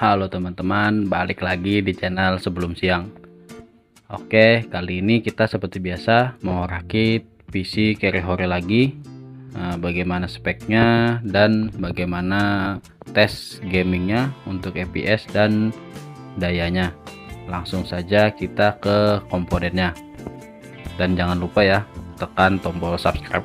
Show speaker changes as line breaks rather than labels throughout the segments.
Halo teman-teman, balik lagi di channel Sebelum Siang. Oke, kali ini kita seperti biasa mau rakit PC Carry Hore lagi. Bagaimana speknya dan bagaimana tes gamingnya untuk FPS dan dayanya. Langsung saja kita ke komponennya. Dan jangan lupa ya, tekan tombol subscribe.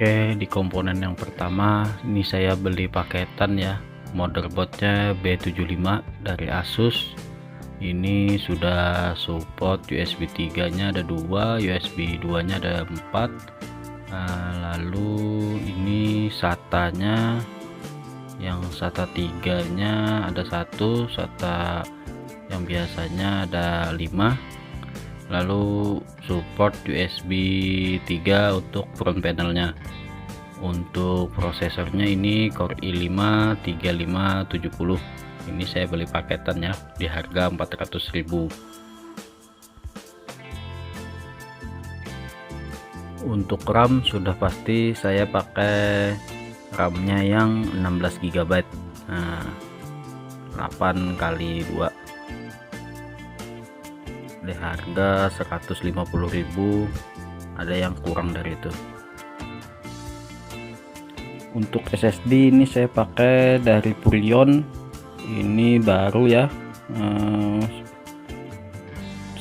Oke, di komponen yang pertama ini saya beli paketan ya, motherboardnya B75 dari Asus. Ini sudah support USB 3 nya ada 2, USB 2 nya ada 4. Lalu ini SATA-nya, yang SATA 3 nya ada 1, SATA yang biasanya ada 5. Lalu support USB 3 untuk front panelnya. Untuk prosesornya ini Core i5 3570. Ini saya beli paketan ya di harga 400.000. Untuk RAM sudah pasti saya pakai RAM-nya yang 16 GB. 8 kali 2 di harga 150.000, ada yang kurang dari itu. Untuk SSD ini saya pakai dari Purion, ini baru ya,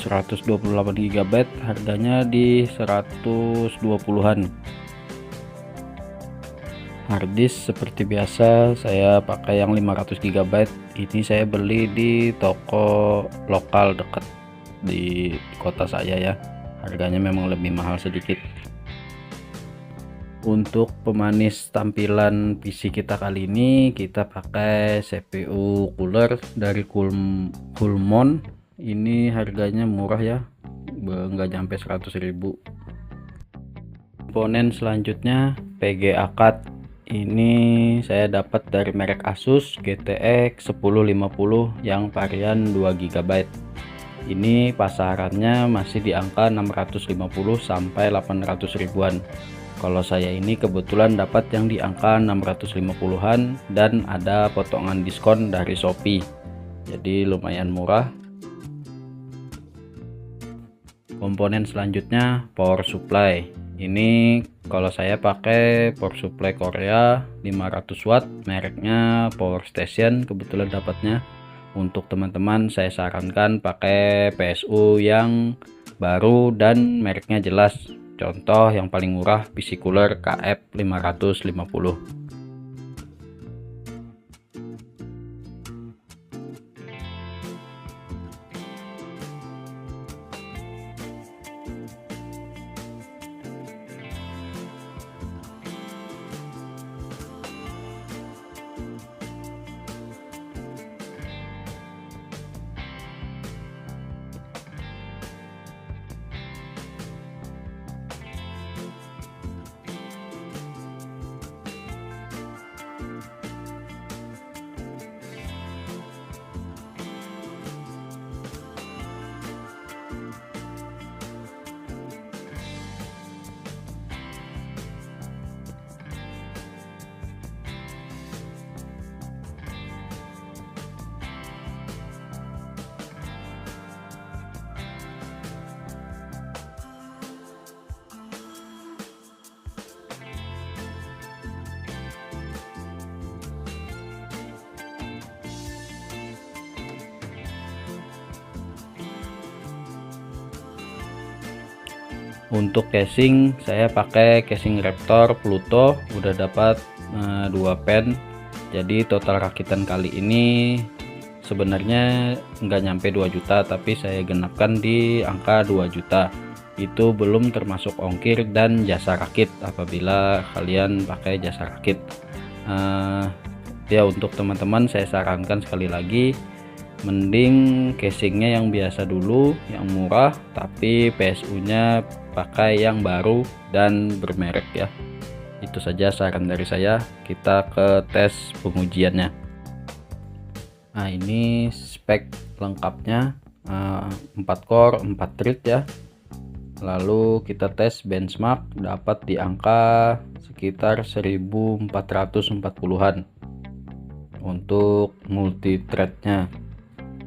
128 GB, harganya di 120-an. Harddisk seperti biasa saya pakai yang 500 GB. Ini saya beli di toko lokal dekat di kota saya ya, harganya memang lebih mahal sedikit. Untuk pemanis tampilan PC kita kali ini kita pakai CPU cooler dari Coolmon. Ini harganya murah ya, nggak nyampe 100.000. Komponen selanjutnya PGA card. Ini saya dapat dari merek Asus GTX 1050 yang varian 2 GB. Ini pasarannya masih di angka 650 sampai 800 ribuan. Kalau saya ini kebetulan dapat yang di angka 650-an dan ada potongan diskon dari Shopee. Jadi lumayan murah. Komponen selanjutnya power supply. Ini kalau saya pakai power supply Korea 500 watt, mereknya Power Station, kebetulan dapatnya. Untuk teman-teman saya sarankan pakai PSU yang baru dan mereknya jelas. Contoh yang paling murah PC cooler KF550. Untuk casing saya pakai casing Raptor Pluto, udah dapat 2 pen. Jadi total rakitan kali ini sebenarnya nggak nyampe 2 juta, tapi saya genapkan di angka 2 juta. Itu belum termasuk ongkir dan jasa rakit apabila kalian pakai jasa rakit. Ya untuk teman-teman saya sarankan sekali lagi, mending casingnya yang biasa dulu, yang murah, tapi PSU nya pakai yang baru dan bermerek ya. Itu saja saran dari saya. Kita ke tes pengujiannya. Nah ini spek lengkapnya, 4 core 4 thread ya. Lalu kita tes benchmark, dapat di angka sekitar 1440-an. untuk multi threadnya.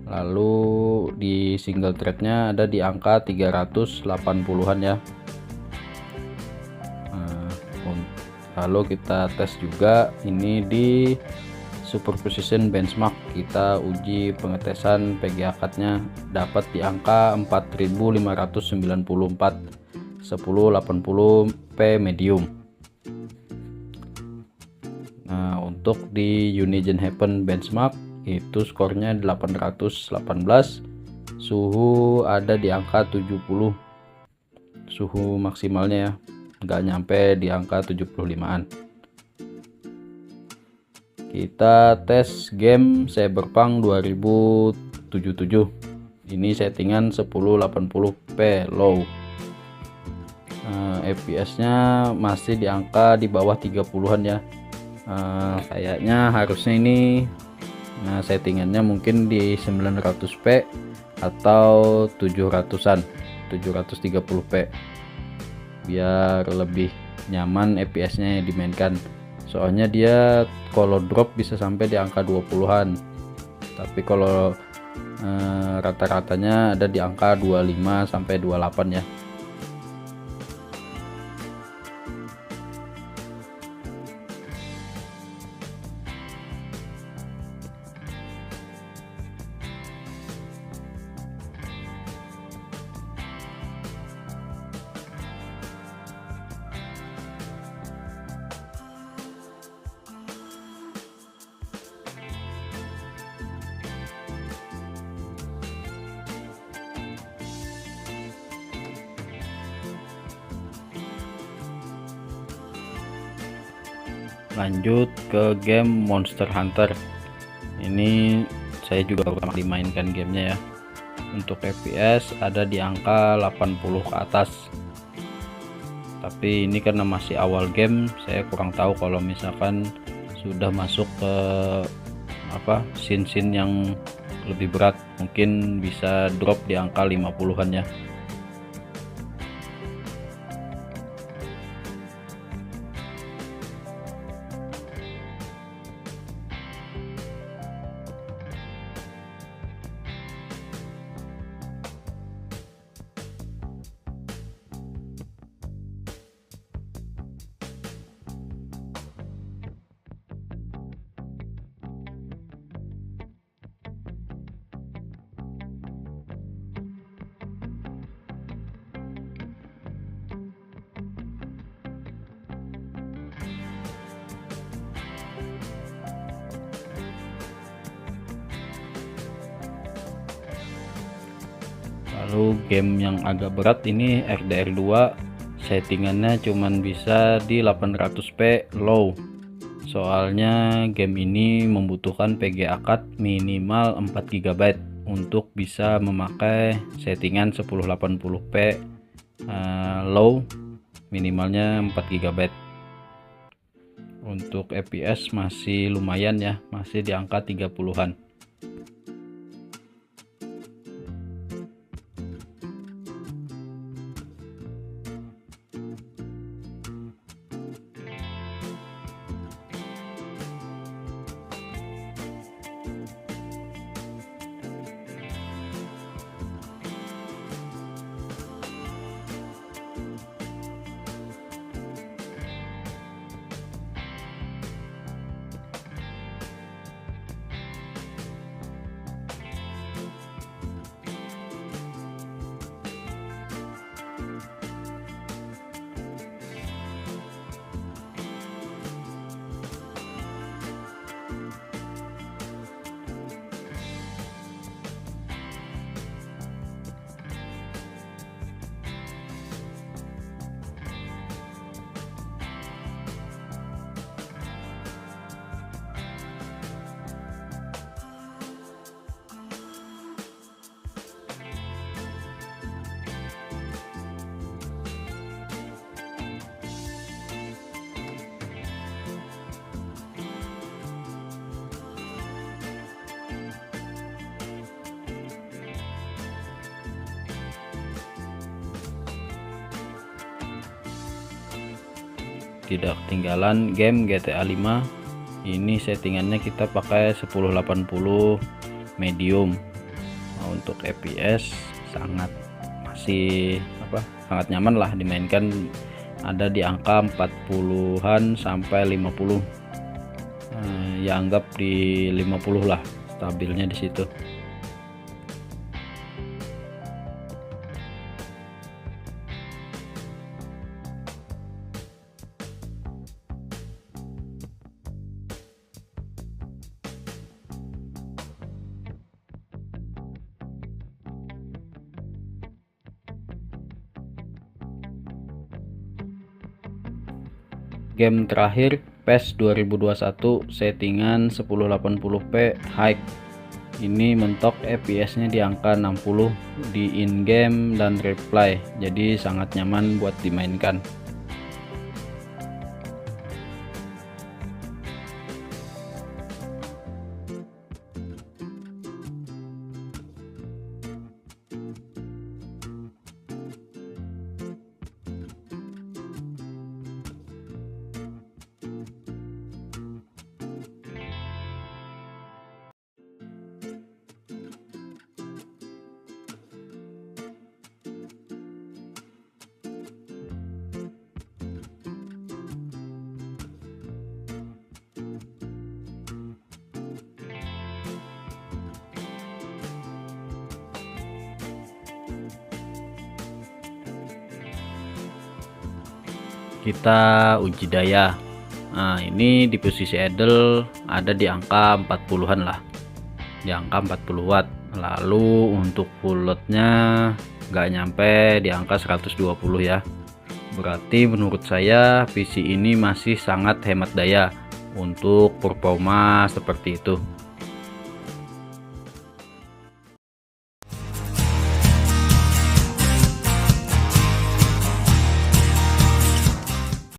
Lalu di single threadnya ada di angka 380-an ya. Lalu kita tes juga ini di superposition benchmark, kita uji pengetesan PG akadnya dapat di angka 4594 1080p medium. Nah, untuk di Unigen Happen benchmark itu skornya 818, suhu ada di angka 70, suhu maksimalnya ya, nggak nyampe di angka 75an. Kita tes game Cyberpunk 2077, ini settingan 1080p low. FPS nya masih di angka di bawah 30-an ya. Kayaknya harusnya ini settingannya mungkin di 900p atau 700-an 730p biar lebih nyaman FPS nya dimainkan, soalnya dia kalau drop bisa sampai di angka 20-an, tapi kalau rata-ratanya ada di angka 25 sampai 28 ya. Lanjut ke game Monster Hunter, ini saya juga pernah dimainkan gamenya ya. Untuk FPS ada di angka 80 ke atas, tapi ini karena masih awal game, saya kurang tahu kalau misalkan sudah masuk ke scene-scene yang lebih berat, mungkin bisa drop di angka 50-an ya. Lalu game yang agak berat ini RDR 2, settingannya cuman bisa di 800p low, soalnya game ini membutuhkan PG akad minimal 4 GB untuk bisa memakai settingan 1080p low, minimalnya 4 GB. Untuk FPS masih lumayan ya, masih di angka 30-an. Tidak ketinggalan game GTA 5, Ini settingannya kita pakai 1080 medium. Nah, untuk FPS sangat nyaman lah dimainkan, ada di angka 40-an sampai 50. Ya anggap di 50 lah stabilnya di situ. Game terakhir PES 2021 settingan 1080p high. Ini mentok FPS nya di angka 60 di in-game dan replay, jadi sangat nyaman buat dimainkan. Kita uji daya. Nah, ini di posisi idle ada di angka 40-an lah, di angka 40 watt. Lalu untuk full loadnya nggak nyampe di angka 120 ya. Berarti menurut saya PC ini masih sangat hemat daya untuk performa seperti itu.